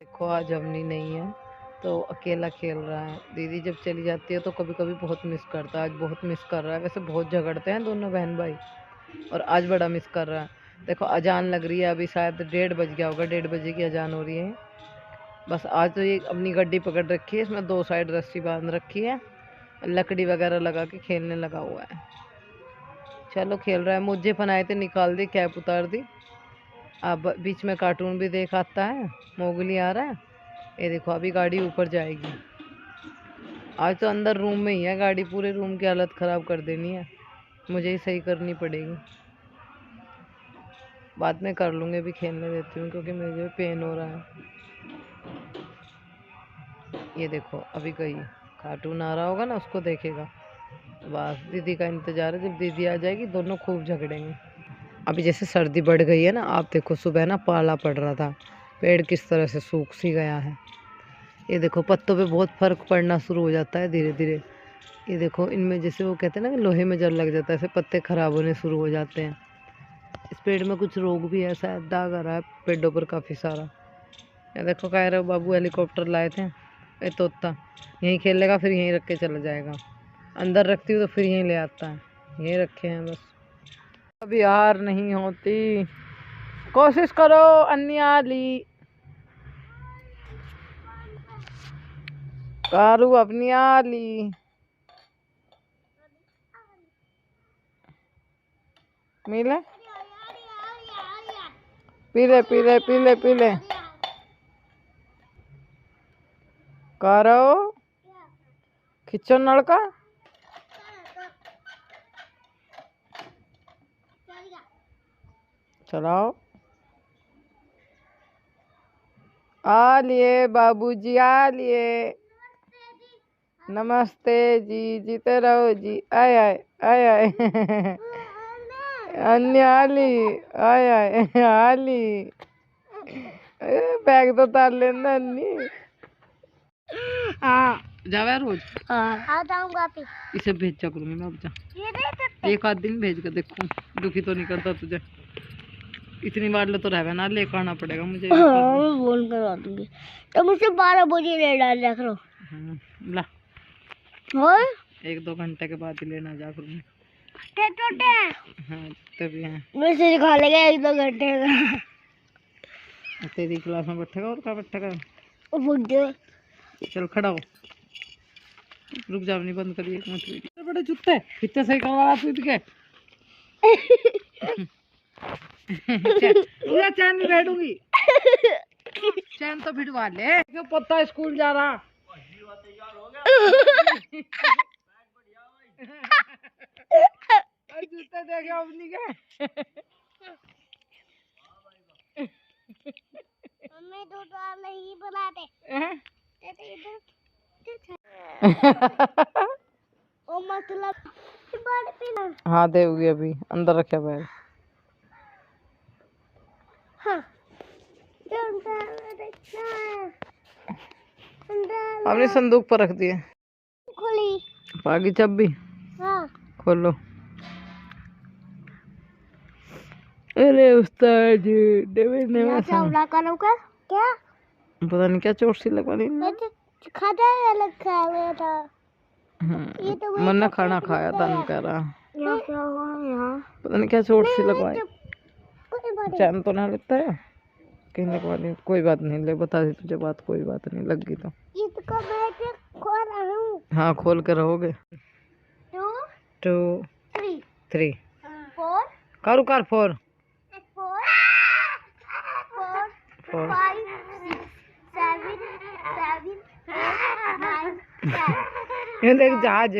देखो आज अवनी नहीं है तो अकेला खेल रहा है। दीदी जब चली जाती है तो कभी कभी बहुत मिस करता है। आज बहुत मिस कर रहा है। वैसे बहुत झगड़ते हैं दोनों बहन भाई और आज बड़ा मिस कर रहा है। देखो अजान लग रही है, अभी शायद 1:30 बज गया होगा, 1:30 बजे की अजान हो रही है। बस आज तो ये अपनी गड्डी पकड़ रखी है, इसमें 2 साइड रस्सी बांध रखी है, लकड़ी वगैरह लगा के खेलने लगा हुआ है। चलो खेल रहा है। मुझे बनाए थे, निकाल दी, कैप उतार दी। अब बीच में कार्टून भी देख आता है, मोगली आ रहा है। ये देखो अभी गाड़ी ऊपर जाएगी। आज तो अंदर रूम में ही है गाड़ी, पूरे रूम की हालत ख़राब कर देनी है, मुझे ही सही करनी पड़ेगी। बाद में कर लूँगी, अभी खेलने देती हूँ क्योंकि मुझे पेन हो रहा है। ये देखो अभी गई, कार्टून आ रहा होगा ना उसको देखेगा। बस दीदी का इंतज़ार है, जब दीदी आ जाएगी दोनों खूब झगड़ेंगे। अभी जैसे सर्दी बढ़ गई है ना, आप देखो सुबह ना पाला पड़ रहा था, पेड़ किस तरह से सूख सी गया है। ये देखो पत्तों पे बहुत फ़र्क पड़ना शुरू हो जाता है धीरे धीरे। ये देखो इनमें जैसे वो कहते हैं ना कि लोहे में जल लग जाता है, ऐसे पत्ते ख़राब होने शुरू हो जाते हैं। इस पेड़ में कुछ रोग भी है शायद, दाग आ रहा है पेड़ों पर काफ़ी सारा। ये देखो कह रहे हो बाबू हेलीकॉप्टर लाए थे, ये तोता यहीं खेलेगा फिर यहीं रख के चला जाएगा। अंदर रखती हूँ तो फिर यहीं ले आता है, यहीं रखे हैं बस। अभी हार नहीं होती, कोशिश करो अन्याली। कारू अपनी आली मिले, पीले पीले पीले पीले करो, खिंचो नलका। चलाओ, आ लिए बाबूजी, आ लिए। नमस्ते जी, जीते रहो जी। आय आय आय आय अन्य आली, आय आय आली। बैग तो तार लेना अन्नी। हाँ जावे रोज। हाँ जाऊंगा। इसे भेजा करूंगी मैं अब जा। एक आध दिन भेज कर देखूं, दुखी तो नहीं करता तुझे। इतनी बार ले तो रहना ना, लेकर आना पड़ेगा मुझे। हाँ मैं फोन करवा दूंगी, तो मुझसे 12 बजे ले डाल रख लो। ला और 1-2 घंटे के बाद ही लेना जा करूंगी। हाँ तभी है, मैं सिर खा लेगा 1-2 घंटे का। तेरी क्लास में बैठेगा और क्या बैठेगा। चल खड़ा हो, रुक जाओ, नहीं बंद करिए एक मिनट। बड़े जूते कितने सही करवा तू के। चैन में बैठूंगी, चैन तो भिड़वा ले, क्यों पता स्कूल जा रहा। जूते देखे अपनी के। मम्मी दूध नहीं बनाते। ओ मतलब हाँ देगी, अभी अंदर रखे बैग। हाँ आपने संदूक पर रख दिए। खोली बाकी चाबी। हाँ खोलो। अरे उस्ताद जी देवे चावला करो का क्या, पता नहीं क्या चोट सी लगवानी खाता रखा हुआ था। ये तो मैंने खाना खाया था, नहीं कह रहा यहाँ क्या हुआ, यहाँ पता नहीं क्या चोट सी लगवाई। चैन तो ना लेता है कहीं लगवानी। कोई बात नहीं, ले बता दी तुझे बात, कोई बात नहीं, लग गई तो। खोल रहा हूँ। हाँ खोल के रहोगे। 2 3 4 करू कर 4 4 5 6 7 8 9 ये देख जहाज।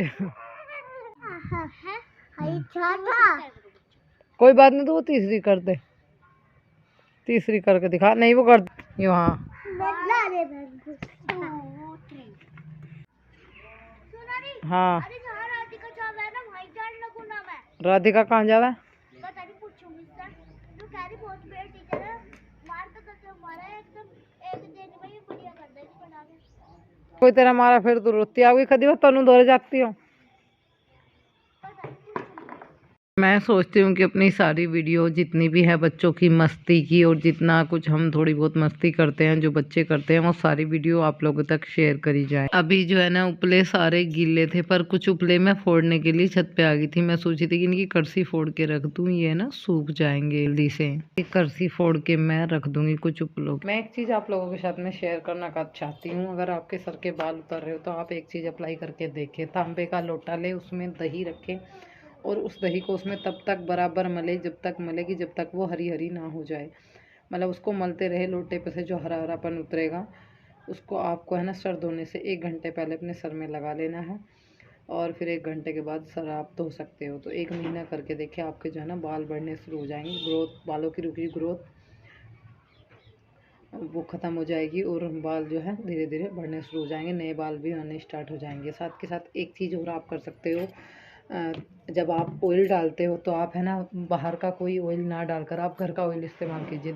कोई बात नहीं, तो वो तीसरी कर दे, तीसरी करके दिखा। नहीं वो कर यहाँ। हाँ राधिका कहाँ जावा। कोई तेरा मारा फिर तू रोती आओगी, कदी वो तनु दौरे जाती हो। मैं सोचती हूँ कि अपनी सारी वीडियो जितनी भी है बच्चों की मस्ती की और जितना कुछ हम थोड़ी बहुत मस्ती करते हैं जो बच्चे करते हैं वो सारी वीडियो आप लोगों तक शेयर करी जाए। अभी जो है ना उपले सारे गीले थे पर कुछ उपले मैं फोड़ने के लिए छत पे आ गई थी। मैं सोची थी कि इनकी करसी फोड़ के रख दूँ, ये ना सूख जाएंगे जल्दी से। एक करसी फोड़ के मैं रख दूंगी कुछ उपलों। मैं एक चीज़ आप लोगों के साथ में शेयर करना चाहती हूँ। अगर आपके सर के बाल उतर रहे हो तो आप एक चीज़ अप्लाई करके देखें। तांबे का लोटा ले, उसमें दही रखें और उस दही को उसमें तब तक बराबर मले जब तक मलेगी जब तक वो हरी हरी ना हो जाए। मतलब उसको मलते रहे लोटे पे से जो हरा हरापन उतरेगा उसको आपको है ना सर धोने से 1 घंटे पहले अपने सर में लगा लेना है और फिर 1 घंटे के बाद सर आप धो सकते हो। तो 1 महीना करके देखिए, आपके जो है ना बाल बढ़ने शुरू हो जाएंगे। ग्रोथ, बालों की रुकी ग्रोथ वो ख़त्म हो जाएगी और बाल जो है धीरे धीरे बढ़ने शुरू हो जाएंगे, नए बाल भी आने स्टार्ट हो जाएंगे। साथ के साथ एक चीज़ और आप कर सकते हो, जब आप ऑयल डालते हो तो आप है ना बाहर का कोई ऑयल ना डालकर आप घर का ऑयल इस्तेमाल कीजिए।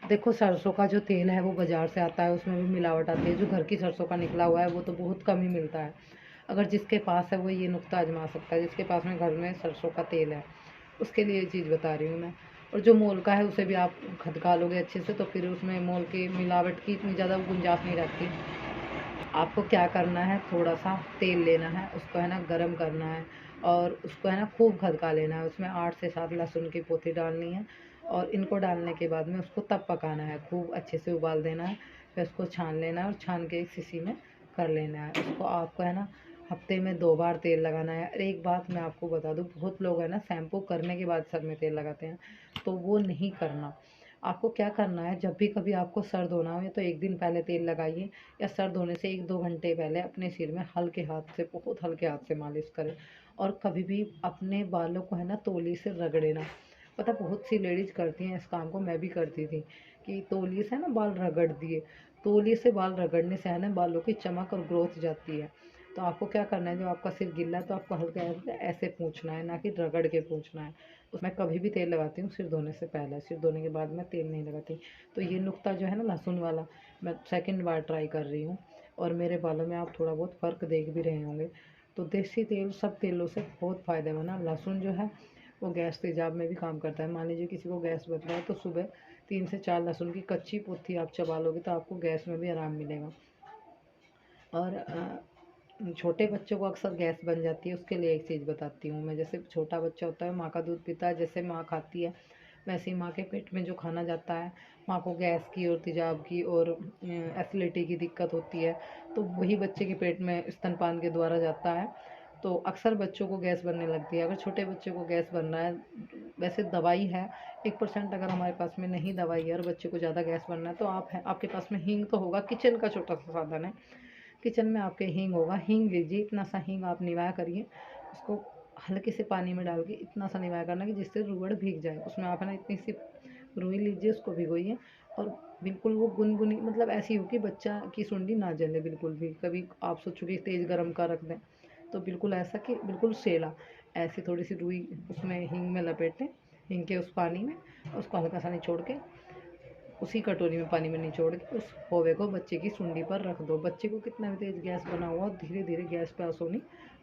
देखो सरसों का जो तेल है वो बाज़ार से आता है, उसमें भी मिलावट आती है। जो घर की सरसों का निकला हुआ है वो तो बहुत कम ही मिलता है। अगर जिसके पास है वो ये नुक्ता आजमा सकता है, जिसके पास में घर में सरसों का तेल है उसके लिए ये चीज़ बता रही हूँ मैं। और जो मोल का है उसे भी आप खदका लोगे अच्छे से तो फिर उसमें मोल की मिलावट की इतनी ज़्यादा गुंजाइश नहीं रहती। आपको क्या करना है, थोड़ा सा तेल लेना है, उसको है ना गरम करना है और उसको है ना खूब खदका लेना है। उसमें 8 से 7 लहसुन की पोथी डालनी है और इनको डालने के बाद में उसको तब पकाना है, खूब अच्छे से उबाल देना है। फिर उसको छान लेना है और छान के एक शीशी में कर लेना है। उसको आपको है ना हफ्ते में 2 बार तेल लगाना है। और एक बात मैं आपको बता दूँ, बहुत लोग है ना शैम्पू करने के बाद सर में तेल लगाते हैं, तो वो नहीं करना। आपको क्या करना है, जब भी कभी आपको सर धोना हो तो 1 दिन पहले तेल लगाइए या सर धोने से 1-2 घंटे पहले अपने सिर में हल्के हाथ से, बहुत हल्के हाथ से मालिश करें। और कभी भी अपने बालों को है ना तौलिए से रगड़े ना। पता बहुत सी लेडीज़ करती हैं इस काम को, मैं भी करती थी कि तौलिए से ना बाल रगड़ दिए। तौलिए से बाल रगड़ने से है ना बालों की चमक और ग्रोथ जाती है। तो आपको क्या करना है, जब आपका सिर गीला है तो आपको हल्का हल्का ऐसे पूछना है, ना कि रगड़ के पूछना है। उसमें कभी भी तेल लगाती हूँ सिर धोने से पहले, सिर धोने के बाद मैं तेल नहीं लगाती। तो ये नुक्ता जो है ना लहसुन वाला, मैं सेकंड बार ट्राई कर रही हूँ और मेरे बालों में आप थोड़ा बहुत फ़र्क देख भी रहे होंगे। तो देसी तेल सब तेलों से बहुत फ़ायदेमंद है। लहसुन जो है वो गैस तेजाब में भी काम करता है। मान लीजिए किसी को गैस बन रहा है तो सुबह 3 से 4 लहसुन की कच्ची पोथी आप चबा लोगे तो आपको गैस में भी आराम मिलेगा। और छोटे बच्चों को अक्सर गैस बन जाती है, उसके लिए एक चीज़ बताती हूँ मैं। जैसे छोटा बच्चा होता है, माँ का दूध पीता है, जैसे माँ खाती है वैसे ही माँ के पेट में जो खाना जाता है, माँ को गैस की और तेजाब की और एसिडिटी की दिक्कत होती है, तो वही बच्चे के पेट में स्तनपान के द्वारा जाता है। तो अक्सर बच्चों को गैस बनने लगती है। अगर छोटे बच्चे को गैस बन रहा है, वैसे दवाई है 1%, अगर हमारे पास में नहीं दवाई है और बच्चे को ज़्यादा गैस बन रहा है तो आप है, आपके पास में हींग तो होगा, किचन का छोटा सा साधन है, किचन में आपके हींग होगा। हींग लीजिए, इतना सा हींग आप निवाया करिए, उसको हल्के से पानी में डाल के इतना सा निवाया करना कि जिससे रुअड़ भीग जाए। उसमें आप है ना इतनी सी रुई लीजिए, उसको भिगोइए और बिल्कुल वो गुनगुनी, मतलब ऐसी हो कि बच्चा की सुंडी ना जले बिल्कुल भी। कभी आप सोचो कि तेज़ गर्म का रख दें, तो बिल्कुल ऐसा कि बिल्कुल सेला, ऐसी थोड़ी सी रुई उसमें हींग में लपेटें, हींग के उस पानी में उसको हल्का सा निचोड़ के उसी कटोरी में पानी में निचोड़ के उस खोवे को बच्चे की सुंडी पर रख दो। बच्चे को कितना भी तेज़ गैस बना हुआ धीरे धीरे गैस पास होनी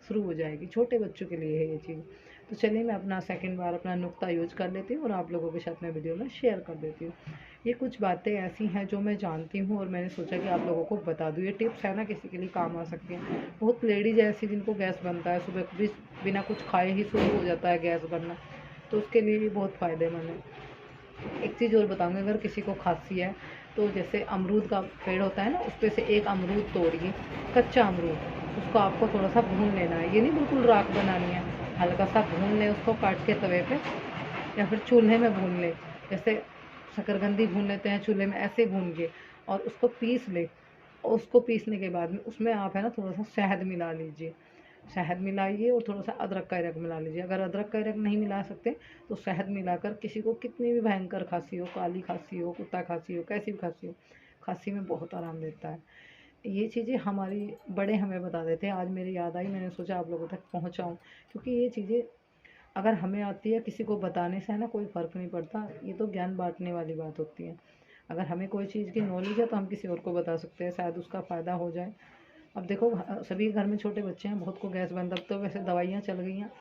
शुरू हो जाएगी। छोटे बच्चों के लिए है ये चीज़। तो चलिए मैं अपना सेकंड बार अपना नुक्ता यूज कर लेती हूँ और आप लोगों के साथ मैं वीडियो में शेयर कर देती हूँ। ये कुछ बातें ऐसी हैं जो मैं जानती हूँ और मैंने सोचा कि आप लोगों को बता दूँ। ये टिप्स है ना किसी के लिए काम आ सकती हैं। बहुत लेडीज ऐसी जिनको गैस बनता है, सुबह भी बिना कुछ खाए ही शुरू हो जाता है गैस बनना, तो उसके लिए भी बहुत फ़ायदेमंद है। एक चीज़ और बताऊँगी, अगर किसी को खांसी है तो जैसे अमरूद का पेड़ होता है ना, उस पे से एक अमरूद तोड़िए, कच्चा अमरूद, उसको आपको थोड़ा सा भून लेना है। ये नहीं बिल्कुल राख बनानी है, हल्का सा भून लें उसको काट के तवे पे या फिर चूल्हे में भून लें, जैसे शकरकंदी भून लेते हैं चूल्हे में, ऐसे भूनिए और उसको पीस लें। और उसको पीसने के बाद में उसमें आप है ना थोड़ा सा शहद मिला लीजिए, शहद मिलाइए और थोड़ा सा अदरक का रख मिला लीजिए। अगर अदरक का रख नहीं मिला सकते तो शहद मिलाकर, किसी को कितनी भी भयंकर खांसी हो, काली खांसी हो, कुत्ता खांसी हो, कैसी भी खांसी हो, खांसी में बहुत आराम देता है। ये चीज़ें हमारी बड़े हमें बता देते हैं। आज मेरी याद आई, मैंने सोचा आप लोगों तक पहुँचाऊँ, क्योंकि ये चीज़ें अगर हमें आती है, किसी को बताने से है ना कोई फ़र्क नहीं पड़ता। ये तो ज्ञान बांटने वाली बात होती है। अगर हमें कोई चीज़ की नॉलेज है तो हम किसी और को बता सकते हैं, शायद उसका फ़ायदा हो जाए। अब देखो सभी के घर में छोटे बच्चे हैं, बहुत को गैस बन, अब तो वैसे दवाइयाँ चल गई हैं,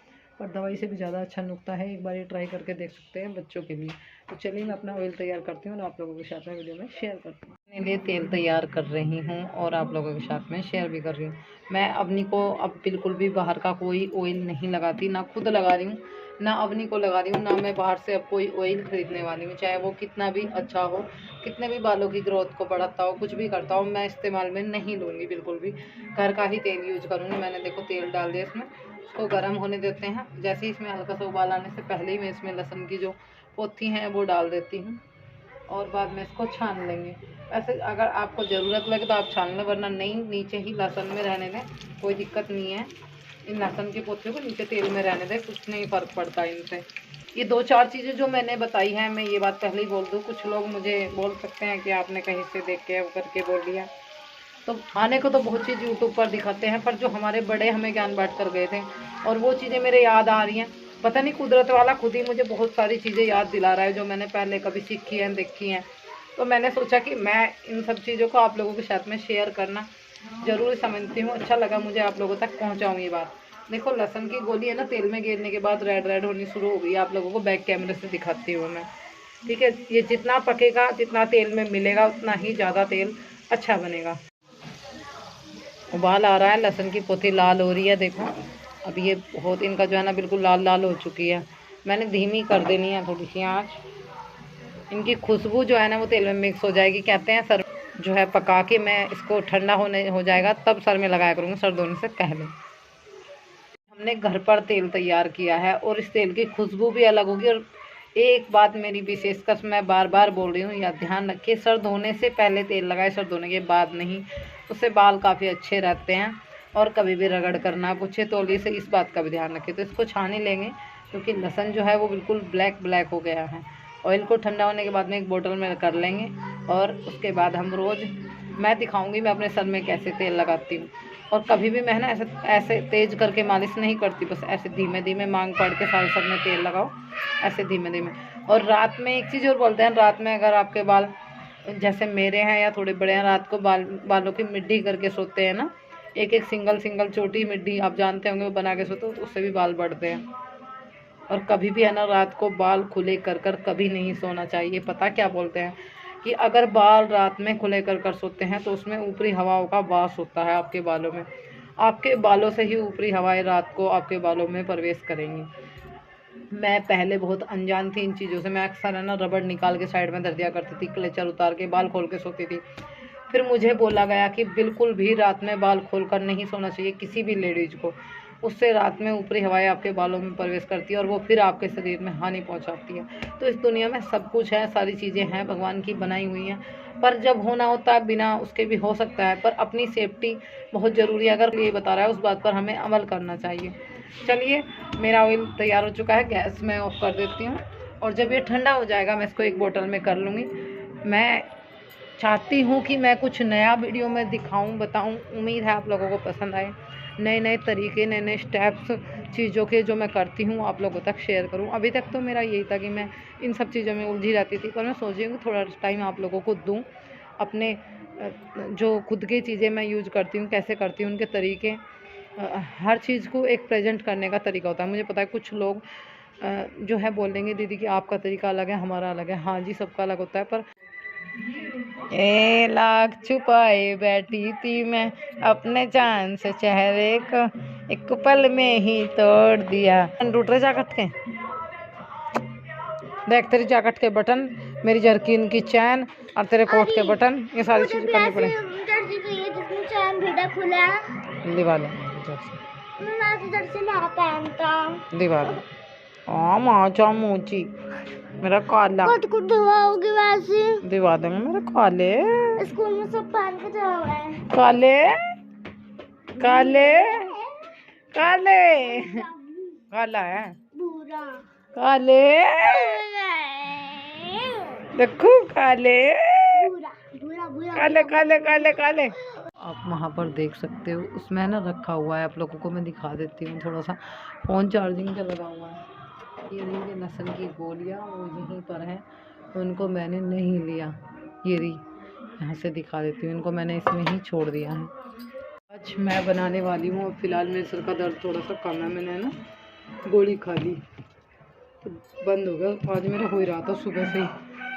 पर दवाई से भी ज़्यादा अच्छा नुकता है। एक बार ये ट्राई करके देख सकते हैं बच्चों के लिए। तो चलिए मैं अपना ऑयल तैयार करती हूँ और आप लोगों के साथ में वीडियो में शेयर करती हूँ। अपने लिए तेल तैयार कर रही हूँ और आप लोगों के साथ में शेयर भी कर रही हूँ। मैं अवनी को अब बिल्कुल भी बाहर का कोई ऑयल नहीं लगाती, ना खुद लगा रही हूँ ना अवनी को लगा रही हूँ, ना मैं बाहर से अब कोई ऑयल खरीदने वाली हूँ। चाहे वो कितना भी अच्छा हो, कितने भी बालों की ग्रोथ को बढ़ाता हो, कुछ भी करता हो, मैं इस्तेमाल में नहीं लूँगी बिल्कुल भी। घर का ही तेल यूज करूँगी। मैंने देखो तेल डाल दिया इसमें, उसको गर्म होने देते हैं। जैसे ही इसमें हल्का सा उबाल आने से पहले ही मैं इसमें लहसुन की जो पोथी हैं वो डाल देती हूँ और बाद में इसको छान लेंगे। वैसे अगर आपको ज़रूरत लगे तो आप छान लें, वरना नहीं, नीचे ही लहसुन में रहने दें, कोई दिक्कत नहीं है। इन लहसुन की पोथियों को नीचे तेल में रहने दें, कुछ नहीं फ़र्क पड़ता इनसे। ये 2-4 चीज़ें जो मैंने बताई हैं, मैं ये बात पहले ही बोल दूँ, कुछ लोग मुझे बोल सकते हैं कि आपने कहीं से देख के वो करके बोल दिया। तो आने को तो बहुत चीज़ यूट्यूब पर दिखाते हैं, पर जो हमारे बड़े हमें ज्ञान बांट कर गए थे और वो चीज़ें मेरे याद आ रही हैं। पता नहीं कुदरत वाला खुद ही मुझे बहुत सारी चीज़ें याद दिला रहा है जो मैंने पहले कभी सीखी हैं, देखी हैं। तो मैंने सोचा कि मैं इन सब चीज़ों को आप लोगों के साथ में शेयर करना ज़रूरी समझती हूँ। अच्छा लगा मुझे आप लोगों तक पहुँचाऊँ ये बात। देखो लहसुन की गोली है ना, तेल में गिरने के बाद रेड रेड होनी शुरू हो गई। आप लोगों को बैक कैमरे से दिखाती हूँ मैं, ठीक है। ये जितना पकेगा, जितना तेल में मिलेगा, उतना ही ज़्यादा तेल अच्छा बनेगा। उबाल आ रहा है, लहसुन की पोथी लाल हो रही है, देखो। अब ये बहुत इनका जो है ना बिल्कुल लाल लाल हो चुकी है। मैंने धीमी कर देनी है थोड़ी सी आँच। इनकी खुशबू जो है ना वो तेल में मिक्स हो जाएगी। कहते हैं सर जो है पका के मैं इसको ठंडा होने हो जाएगा तब सर में लगाया करूँगी, सर धोने से पहले। हमने घर पर तेल तैयार किया है और इस तेल की खुशबू भी अलग होगी। और एक बात मेरी विशेषकर मैं बार बार बोल रही हूँ, या ध्यान रखिए, सर धोने से पहले तेल लगाए, सर धोने के बाद नहीं। उससे बाल काफ़ी अच्छे रहते हैं। और कभी भी रगड़ करना पूछे तो से इस बात का भी ध्यान रखिए। तो इसको छान ही लेंगे क्योंकि लहसुन जो है वो बिल्कुल ब्लैक ब्लैक हो गया है। ऑयल को ठंडा होने के बाद में एक बोतल में कर लेंगे और उसके बाद हम रोज़, मैं दिखाऊंगी मैं अपने सर में कैसे तेल लगाती हूँ। और कभी भी मैं ना ऐसे ऐसे तेज़ करके मालिश नहीं करती, बस ऐसे धीमे धीमे मांग पड़ के सारे सर में तेल लगाओ, ऐसे धीमे धीमे। और रात में एक चीज़ और बोलते हैं, रात में अगर आपके बाल जैसे मेरे हैं या थोड़े बड़े हैं, रात को बालों की मिड्डी करके सोते हैं ना, एक एक सिंगल छोटी मिड्डी आप जानते होंगे, वो बना के सोते हो तो उससे भी बाल बढ़ते हैं। और कभी भी है ना रात को बाल खुले कर कभी नहीं सोना चाहिए। पता क्या बोलते हैं कि अगर बाल रात में खुले कर सोते हैं तो उसमें ऊपरी हवाओं का वास होता है आपके बालों में। आपके बालों से ही ऊपरी हवाएं रात को आपके बालों में प्रवेश करेंगी। मैं पहले बहुत अनजान थी इन चीज़ों से। मैं अक्सर है ना रबड़ निकाल के साइड में धर दिया करती थी, क्लेचर उतार के बाल खोल के सोती थी। फिर मुझे बोला गया कि बिल्कुल भी रात में बाल खोलकर नहीं सोना चाहिए किसी भी लेडीज़ को। उससे रात में ऊपरी हवाएं आपके बालों में प्रवेश करती है और वो फिर आपके शरीर में हानि पहुंचाती है। तो इस दुनिया में सब कुछ है, सारी चीज़ें हैं, भगवान की बनाई हुई हैं, पर जब होना होता है बिना उसके भी हो सकता है। पर अपनी सेफ्टी बहुत ज़रूरी है। अगर ये बता रहा है उस बात पर हमें अमल करना चाहिए। चलिए मेरा ऑयल तैयार हो चुका है, गैस मैं ऑफ कर देती हूँ। और जब ये ठंडा हो जाएगा मैं इसको एक बोतल में कर लूँगी। मैं चाहती हूँ कि मैं कुछ नया वीडियो में दिखाऊँ, बताऊँ। उम्मीद है आप लोगों को पसंद आए। नए नए तरीके, नए नए स्टेप्स चीज़ों के जो मैं करती हूँ आप लोगों तक शेयर करूँ। अभी तक तो मेरा यही था कि मैं इन सब चीज़ों में उलझी रहती थी, पर मैं सोच रही हूँ कि थोड़ा टाइम आप लोगों को दूँ। अपने जो खुद की चीज़ें मैं यूज़ करती हूँ, कैसे करती हूँ, उनके तरीके, हर चीज़ को एक प्रेजेंट करने का तरीका होता है। मुझे पता है कुछ लोग जो है बोलेंगे दीदी कि आपका तरीका अलग है, हमारा अलग है। हाँ जी, सबका अलग होता है। पर लाख छुपाए बैठी थी मैं अपने जान से चेहरे को, एक पल में ही तोड़ दिया। टूट रहे जाकट के, देख तेरी जैकेट के बटन, मेरी जर्किन की चैन और तेरे कोट के बटन, ये सारी चीजें करनी पड़े। दिवाली दिवाली माचा मोची मेरा काला दिवा देंगे मेरे काले। स्कूल में सब पहन के जा रहे हैं काले काले काले, काला है काले, देखो काले काले काले काले काले। आप वहाँ पर देख सकते हो, उसमें ना रखा हुआ है, आप लोगों को मैं दिखा देती हूँ थोड़ा सा। फ़ोन चार्जिंग पे लगा हुआ है। ये रही लहसुन की गोलियाँ, वो यहीं पर हैं, उनको मैंने नहीं लिया। ये रही, यहाँ से दिखा देती हूँ, इनको मैंने इसमें ही छोड़ दिया है। आज मैं बनाने वाली हूँ। फ़िलहाल मेरे सिर का दर्द थोड़ा सा कम है। मैंने ना गोली खा ली तो बंद हो गया। आज मेरा हो ही रहा था सुबह से ही,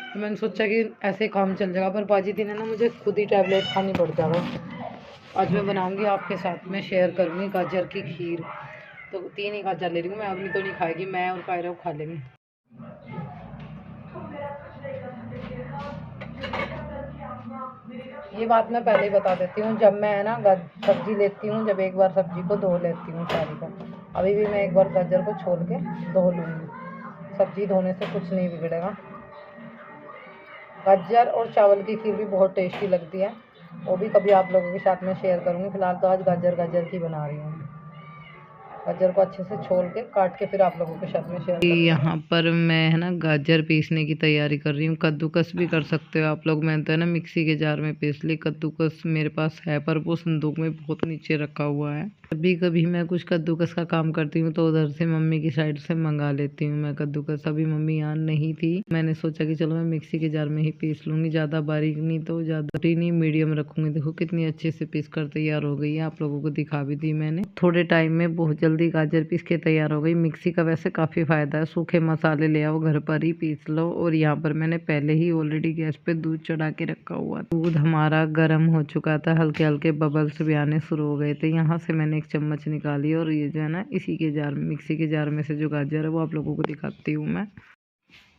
तो मैंने सोचा कि ऐसे काम चल जाएगा, पर बाजी दिन है ना मुझे खुद ही टैबलेट खानी पड़ जाएगा। आज मैं बनाऊंगी आपके साथ में शेयर करूंगी गाजर की खीर। तो 3 ही गाजर ले रही हूँ मैं, अगली तो नहीं खाएगी, मैं और कायरा खा लेंगे। ये बात मैं पहले ही बता देती हूँ, जब मैं है ना सब्जी लेती हूँ, जब एक बार सब्जी को धो लेती हूँ सारी को, अभी भी मैं एक बार गाजर को छोड़ के धो लूँगी। सब्जी धोने से कुछ नहीं बिगड़ेगा। गाजर और चावल की खीर भी बहुत टेस्टी लगती है, वो भी कभी आप लोगों के साथ में शेयर करूँगी। फिलहाल तो आज गाजर की बना रही हूँ। गाजर को अच्छे से छोल के काट के फिर आप लोगों के साथ में शेयर करूँगी। यहाँ पर मैं है ना गाजर पीसने की तैयारी कर रही हूँ। कद्दूकस भी कर सकते हो आप लोग, मैंने तो है ना मिक्सी के जार में पीस ली। कद्दूकस मेरे पास है पर वो संदूक में बहुत नीचे रखा हुआ है। कभी कभी मैं कुछ कद्दूकस का काम करती हूँ तो उधर से मम्मी की साइड से मंगा लेती हूँ मैं कद्दूकस। अभी मम्मी यहाँ नहीं थी, मैंने सोचा कि चलो मैं मिक्सी के जार में ही पीस लूँगी, ज़्यादा बारीक नहीं तो ज़्यादा नहीं, मीडियम रखूँगी। देखो कितनी अच्छे से पीस कर तैयार हो गई है, आप लोगों को दिखा भी दी मैंने। थोड़े टाइम में बहुत जल्दी गाजर पीस के तैयार हो गई। मिक्सी का वैसे काफ़ी फ़ायदा है, सूखे मसाले ले आओ घर पर ही पीस लो। और यहाँ पर मैंने पहले ही ऑलरेडी गैस पे दूध चढ़ा के रखा हुआ, दूध हमारा गर्म हो चुका था, हल्के हल्के बबल्स भी आने शुरू हो गए थे। यहाँ से मैंने एक चम्मच निकाली और ये जो है ना इसी के जार में, मिक्सी के जार में से जो गाजर है वो आप लोगों को दिखाती हूँ मैं।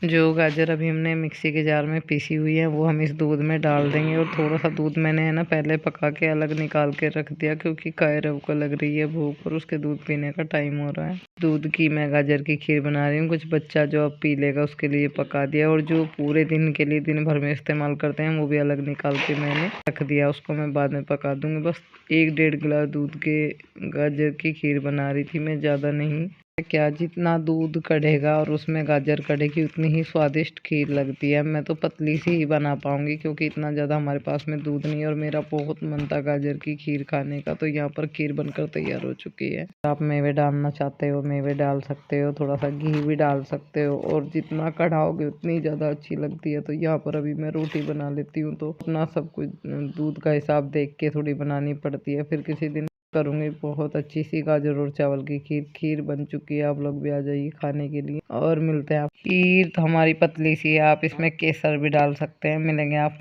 जो गाजर अभी हमने मिक्सी के जार में पीसी हुई है वो हम इस दूध में डाल देंगे। और थोड़ा सा दूध मैंने है ना पहले पका के अलग निकाल के रख दिया, क्योंकि कायरा को लग रही है भूख और उसके दूध पीने का टाइम हो रहा है। दूध की मैं गाजर की खीर बना रही हूँ। कुछ बच्चा जो अब पी लेगा उसके लिए पका दिया, और जो पूरे दिन के लिए दिन भर में इस्तेमाल करते हैं वो भी अलग निकाल के मैंने रख दिया, उसको मैं बाद में पका दूँगी। बस 1-1.5 गिलास दूध के गाजर की खीर बना रही थी मैं, ज़्यादा नहीं। क्या जितना दूध कढ़ेगा और उसमें गाजर कढ़ेगी उतनी ही स्वादिष्ट खीर लगती है। मैं तो पतली सी ही बना पाऊंगी क्योंकि इतना ज़्यादा हमारे पास में दूध नहीं है, और मेरा बहुत मन था गाजर की खीर खाने का। तो यहाँ पर खीर बनकर तैयार हो चुकी है। आप मेवे डालना चाहते हो मेवे डाल सकते हो, थोड़ा सा घी भी डाल सकते हो, और जितना कढ़ाओगे उतनी ज़्यादा अच्छी लगती है। तो यहाँ पर अभी मैं रोटी बना लेती हूँ, तो अपना सब कुछ दूध का हिसाब देख के थोड़ी बनानी पड़ती है। फिर किसी दिन करूँगी बहुत अच्छी सी गाजर और चावल की खीर। खीर बन चुकी है, आप लोग भी आ जाइए खाने के लिए। और मिलते हैं आप। खीर तो हमारी पतली सी है, आप इसमें केसर भी डाल सकते हैं। मिलेंगे आप।